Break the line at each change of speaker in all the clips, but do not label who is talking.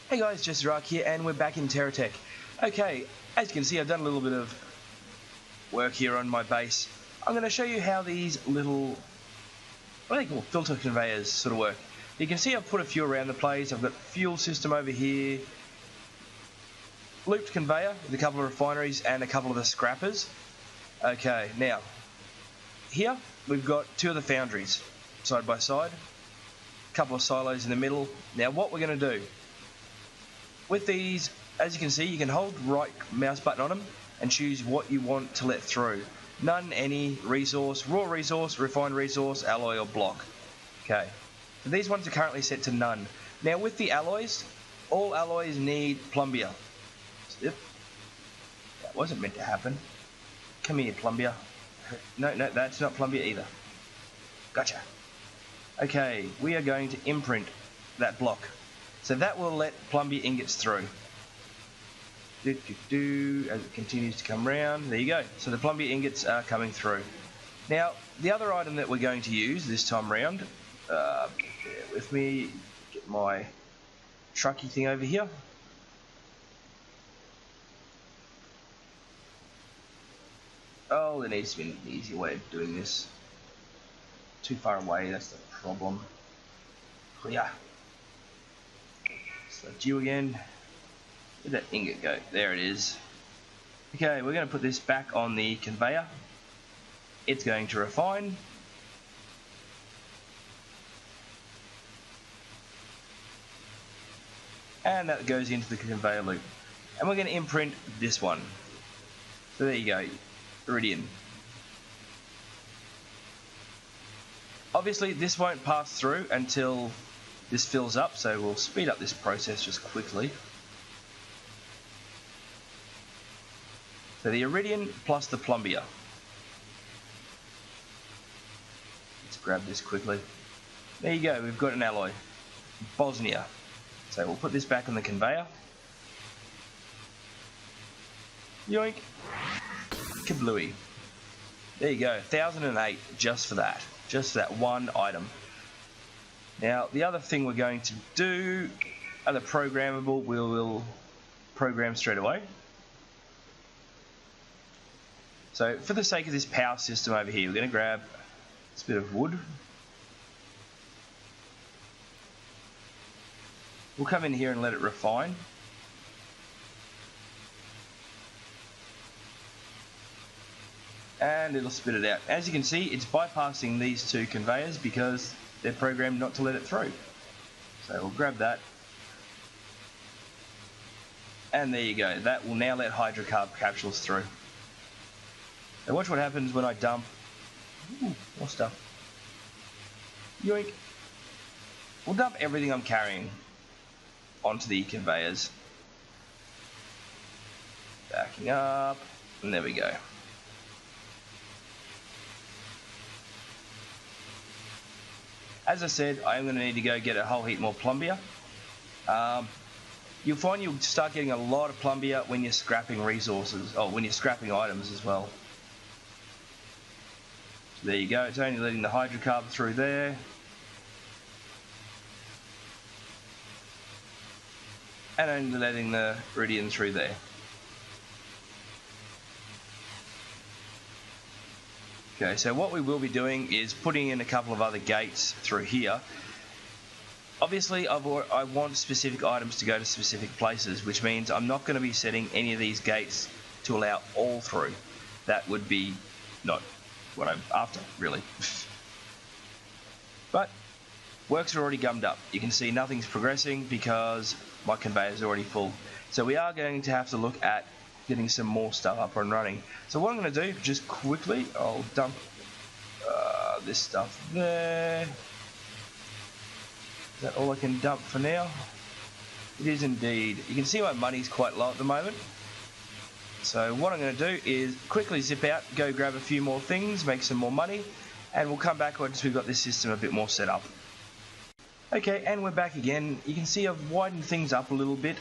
Hey guys, JesterArke here, and we're back in TerraTech. Okay, as you can see, I've done a little bit of work here on my base. I'm going to show you how these little, what are they called, filter conveyors sort of work. You can see I've put a few around the place. I've got fuel system over here, looped conveyor with a couple of refineries and a couple of the scrappers. Okay, now, here we've got two of the foundries, side by side, a couple of silos in the middle. Now what we're going to do, with these, as you can see, you can hold right mouse button on them and choose what you want to let through. None, any, resource, raw resource, refined resource, alloy or block. Okay, so these ones are currently set to none. Now with the alloys, all alloys need plumbia. Yep. That wasn't meant to happen. Come here, plumbia. No, that's not plumbia either. Gotcha. Okay, we are going to imprint that block. So that will let plumbia ingots through. As it continues to come round. There you go. So the plumbia ingots are coming through. Now, the other item that we're going to use this time round, bear with me, get my trucky thing over here. Oh, there needs to be an easier way of doing this. Too far away, that's the problem. Clear. Select you again. Where'd that ingot go? There it is. Okay, we're going to put this back on the conveyor. It's going to refine. And that goes into the conveyor loop. And we're going to imprint this one. So there you go, iridium. Obviously this won't pass through until this fills up, so we'll speed up this process just quickly. So the iridium plus the plumbia. Let's grab this quickly. There you go, we've got an alloy. Bosnia. So we'll put this back on the conveyor. Yoink. Kablooey. There you go, 1008 just for that. Just for that one item. Now, the other thing we're going to do are the programmable. We'll program straight away. So, for the sake of this power system over here, we're going to grab this bit of wood. We'll come in here and let it refine. And it'll spit it out. As you can see, it's bypassing these two conveyors because they're programmed not to let it through. So we'll grab that. And there you go. That will now let hydrocarbon capsules through. Now watch what happens when I dump. Ooh, more stuff. Yoink. We'll dump everything I'm carrying onto the conveyors. Backing up. And there we go. As I said, I am going to need to go get a whole heap more plumbia. You'll find you'll start getting a lot of plumbia when you're scrapping resources, or when you're scrapping items as well. So there you go, it's only letting the hydrocarbon through there. And only letting the iridium through there. Okay, so what we will be doing is putting in a couple of other gates through here. Obviously, I want specific items to go to specific places, which means I'm not going to be setting any of these gates to allow all through. That would be not what I'm after, really. But works are already gummed up. You can see nothing's progressing because my conveyor is already full. So we are going to have to look at getting some more stuff up and running. So what I'm going to do, just quickly, I'll dump this stuff there. Is that all I can dump for now? It is indeed. You can see my money's quite low at the moment. So what I'm going to do is quickly zip out, go grab a few more things, make some more money, and we'll come back once we've got this system a bit more set up. Okay, and we're back again. You can see I've widened things up a little bit.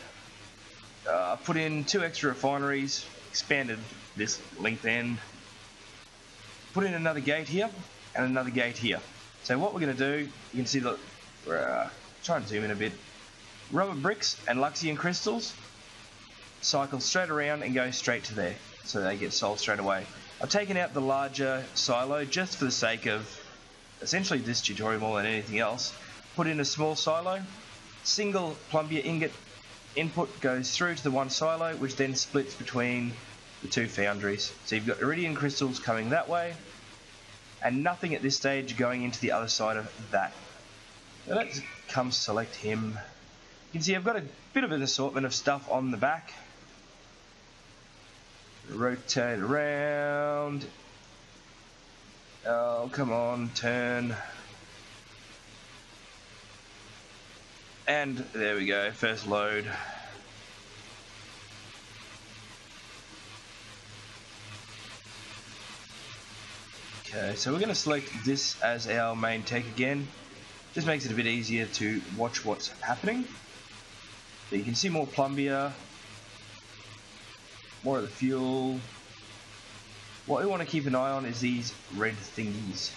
I've put in 2 extra refineries, expanded this length end, put in another gate here and another gate here. So what we're going to do, you can see that we're trying to zoom in a bit. rubber bricks and Luxian crystals cycle straight around and go straight to there, so they get sold straight away. I've taken out the larger silo just for the sake of essentially this tutorial more than anything else. Put in a small silo, single plumbia ingot input goes through to the one silo, which then splits between the two foundries. So you've got iridium crystals coming that way, and nothing at this stage going into the other side of that. Now let's come select him. You can see I've got a bit of an assortment of stuff on the back. Rotate around. Oh, come on, turn. And there we go, first load. Okay, so we're going to select this as our main tech again. Just makes it a bit easier to watch what's happening. So you can see more plumbia, more of the fuel. What we want to keep an eye on is these red thingies.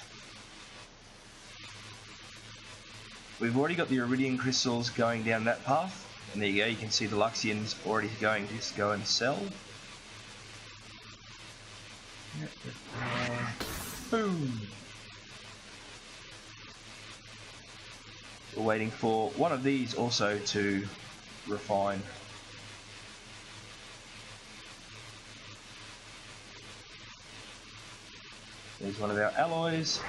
We've already got the iridium crystals going down that path, and there you go, you can see the Luxians already going to go and sell. Boom! We're waiting for one of these also to refine. There's one of our alloys.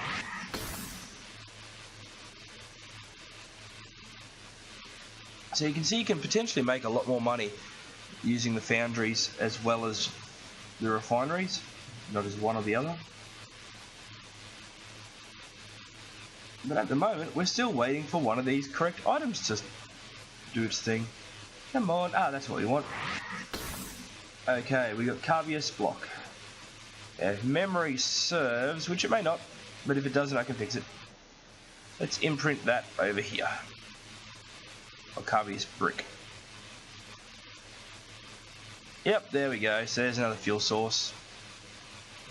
So you can see you can potentially make a lot more money using the foundries as well as the refineries, not as one or the other. But at the moment, we're still waiting for one of these correct items to do its thing. Come on. Ah, that's what we want. Okay, we got Carvius block. If memory serves, which it may not, but if it doesn't, I can fix it. Let's imprint that over here. Or Carvius brick. Yep, there we go. So there's another fuel source.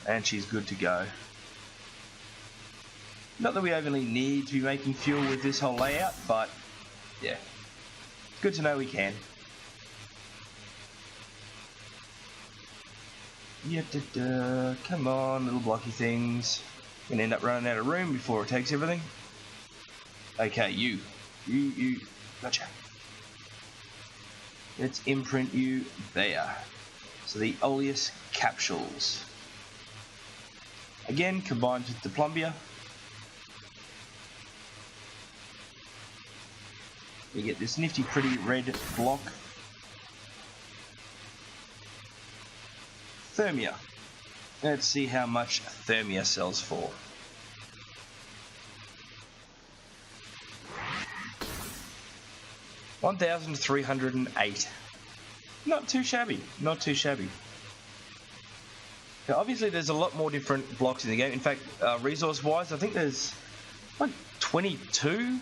And she's good to go. Not that we overly need to be making fuel with this whole layout, but yeah, good to know we can. Come on, little blocky things. Gonna end up running out of room before it takes everything. Okay, you. Gotcha. Let's imprint you there. So the oleus capsules. Again, combined with the plumbia. You get this nifty pretty red block. Thermia. Let's see how much Thermia sells for. $1,308. Not too shabby, not too shabby. Now obviously there's a lot more different blocks in the game. In fact, resource wise, I think there's like 22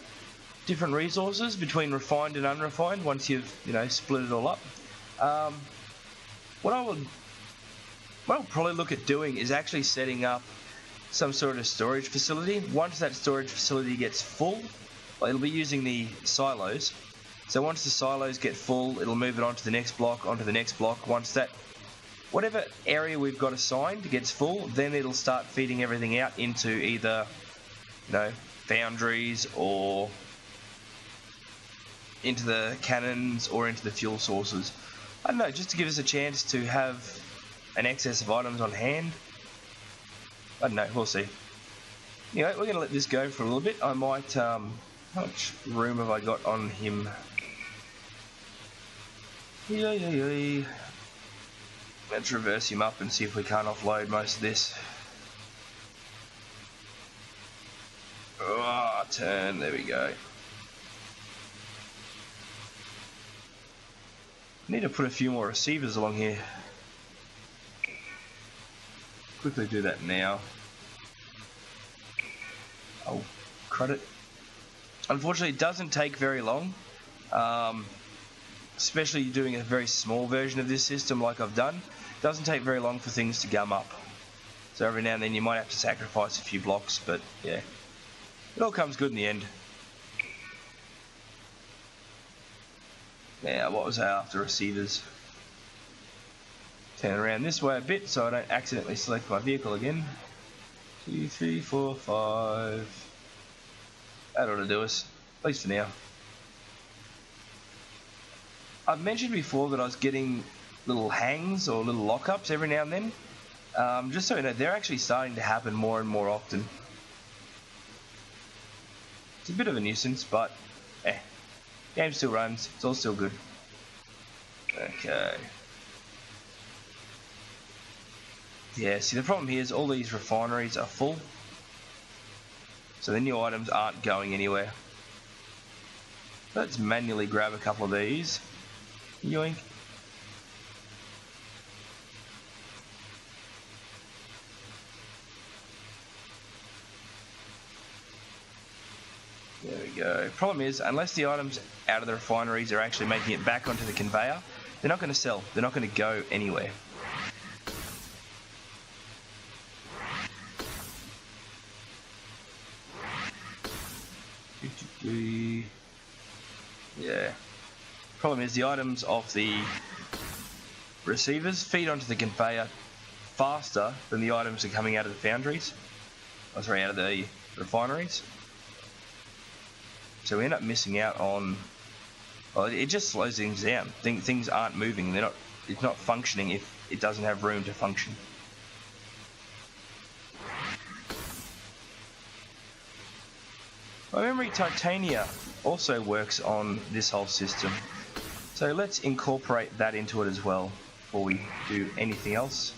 different resources between refined and unrefined once you've, split it all up. What I'll probably look at doing is actually setting up some sort of storage facility. Once that storage facility gets full, well, it'll be using the silos. So once the silos get full, it'll move it onto the next block, Once that, whatever area we've got assigned gets full, then it'll start feeding everything out into either, foundries or into the cannons or into the fuel sources. I don't know, just to give us a chance to have an excess of items on hand. I don't know, we'll see. Anyway, we're going to let this go for a little bit. I might, how much room have I got on him? Let's reverse him up and see if we can't offload most of this. Oh, turn, there we go. Need to put a few more receivers along here. Quickly do that now. Oh, credit. Unfortunately, it doesn't take very long. Especially doing a very small version of this system like I've done. It doesn't take very long for things to gum up. So every now and then you might have to sacrifice a few blocks, but yeah. It all comes good in the end. Now, what was I after? Receivers. Turn around this way a bit so I don't accidentally select my vehicle again. 2, 3, 4, 5. That ought to do us, at least for now. I've mentioned before that I was getting little hangs or little lockups every now and then. Just so you know, they're actually starting to happen more and more often. It's a bit of a nuisance, but game still runs. It's all still good. Okay. Yeah, see the problem here is all these refineries are full. So the new items aren't going anywhere. Let's manually grab a couple of these. Yoink. There we go. Problem is, unless the items out of the refineries are actually making it back onto the conveyor, they're not going to sell. They're not going to go anywhere. Yeah. Problem is, the items off the receivers feed onto the conveyor faster than the items are coming out of the foundries. Oh, sorry, out of the refineries. So we end up missing out on. Well, it just slows things down. Things aren't moving. It's not functioning if it doesn't have room to function. My memory titania also works on this whole system. So let's incorporate that into it as well before we do anything else.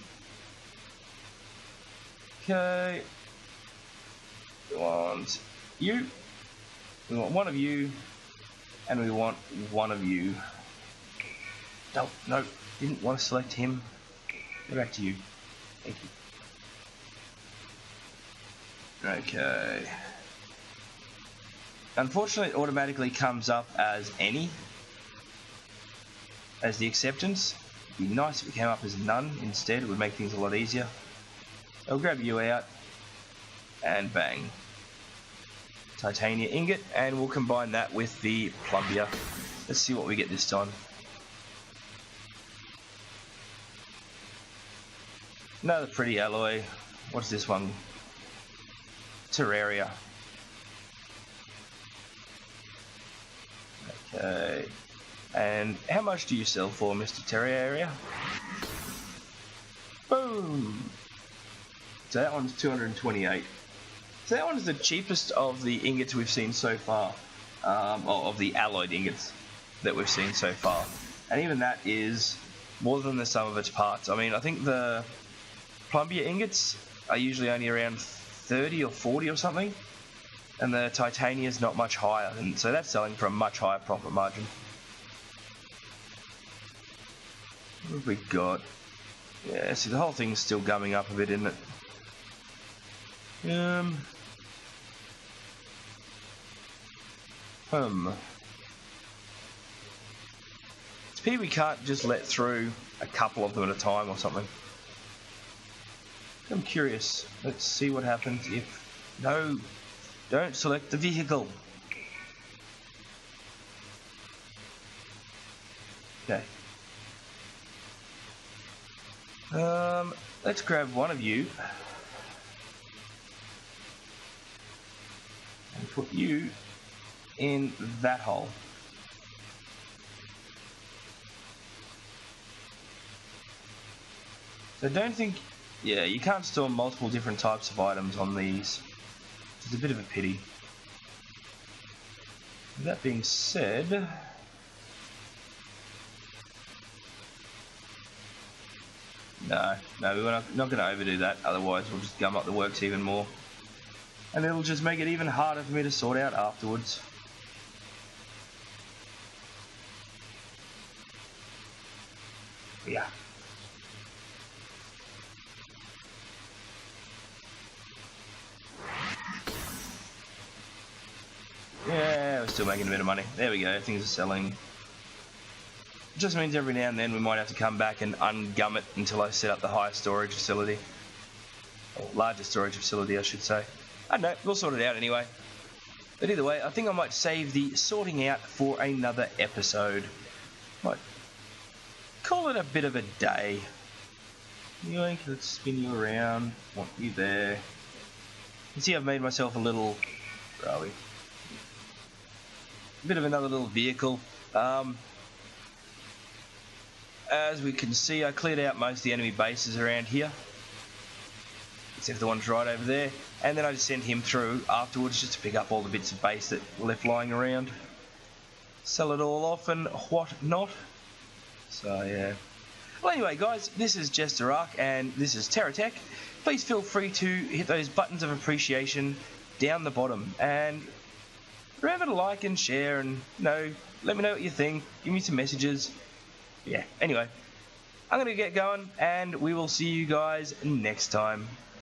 Okay. We want you. We want one of you. And we want one of you. No, didn't want to select him. Go back to you. Thank you. Okay. Unfortunately, it automatically comes up as any, as the acceptance. It'd be nice if it came up as none instead. It would make things a lot easier. I'll grab you out, and bang. Titania ingot, and we'll combine that with the plumbia. Let's see what we get this time. Another pretty alloy. What's this one? TerraTech. Okay. And how much do you sell for, Mr. TerraTech? Boom! So that one's 228. So that one's the cheapest of the ingots we've seen so far. Of the alloyed ingots that we've seen so far. And even that is more than the sum of its parts. I mean, I think the plumbia ingots are usually only around 30 or 40 or something. And the titania is not much higher. And so that's selling for a much higher profit margin. What have we got? Yeah, see the whole thing's still gumming up a bit, isn't it? It's pity we can't just let through a couple of them at a time or something. I'm curious. Let's see what happens if... No! Don't select the vehicle! Okay. Let's grab one of you. And put you in that hole. So don't think... Yeah, you can't store multiple different types of items on these. It's a bit of a pity. With that being said... No, we're not going to overdo that, otherwise we'll just gum up the works even more. And it'll just make it even harder for me to sort out afterwards. Yeah. Yeah, we're still making a bit of money. There we go, things are selling. It just means every now and then we might have to come back and ungum it until I set up the higher storage facility. Or larger storage facility, I should say. I don't know, we'll sort it out anyway. But either way, I think I might save the sorting out for another episode. Might call it a bit of a day. Yoink, let's spin you around. Want you there. You see I've made myself a little... Where are we? A bit of another little vehicle. As we can see, I cleared out most of the enemy bases around here, except the ones right over there, and then I just sent him through afterwards just to pick up all the bits of base that were left lying around, sell it all off and what not. So yeah. Well, anyway guys, this is JesterArke and this is TerraTech. Please feel free to hit those buttons of appreciation down the bottom, and remember to like and share, and let me know what you think, give me some messages. Yeah, anyway, I'm going to get going, and we will see you guys next time.